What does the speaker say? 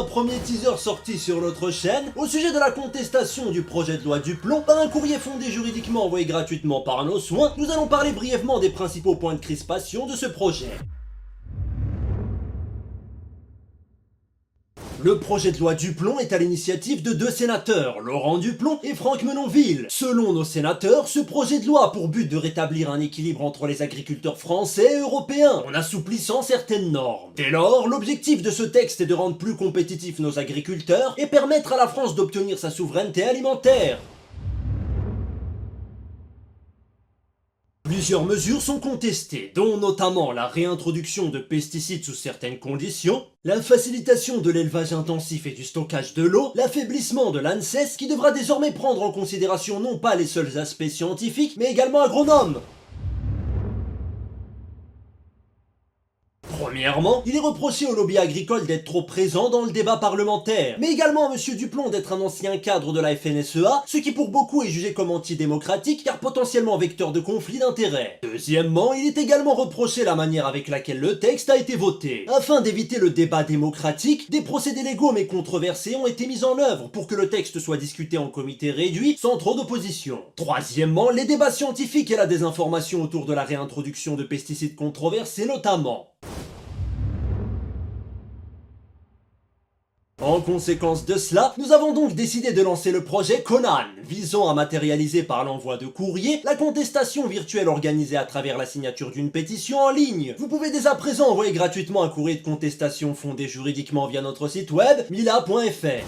un premier teaser sorti sur notre chaîne au sujet de la contestation du projet de loi Duplon par un courrier fondé juridiquement envoyé gratuitement par nos soins. Nous allons parler brièvement des principaux points de crispation de ce projet. Le projet de loi Duplon est à l'initiative de deux sénateurs, Laurent Duplon et Franck Menonville. Selon nos sénateurs, ce projet de loi a pour but de rétablir un équilibre entre les agriculteurs français et européens, en assouplissant certaines normes. Dès lors, l'objectif de ce texte est de rendre plus compétitifs nos agriculteurs et permettre à la France d'obtenir sa souveraineté alimentaire. Plusieurs mesures sont contestées, dont notamment la réintroduction de pesticides sous certaines conditions, la facilitation de l'élevage intensif et du stockage de l'eau, l'affaiblissement de l'ANSES qui devra désormais prendre en considération non pas les seuls aspects scientifiques, mais également agronomes. Premièrement, il est reproché au lobby agricole d'être trop présent dans le débat parlementaire, mais également à M. Duplon d'être un ancien cadre de la FNSEA, ce qui pour beaucoup est jugé comme antidémocratique car potentiellement vecteur de conflit d'intérêts. Deuxièmement, il est également reproché la manière avec laquelle le texte a été voté. Afin d'éviter le débat démocratique, des procédés légaux mais controversés ont été mis en œuvre pour que le texte soit discuté en comité réduit sans trop d'opposition. Troisièmement, les débats scientifiques et la désinformation autour de la réintroduction de pesticides controversés notamment. En conséquence de cela, nous avons donc décidé de lancer le projet Conan, visant à matérialiser par l'envoi de courrier la contestation virtuelle organisée à travers la signature d'une pétition en ligne. Vous pouvez dès à présent envoyer gratuitement un courrier de contestation fondé juridiquement via notre site web mila.fr.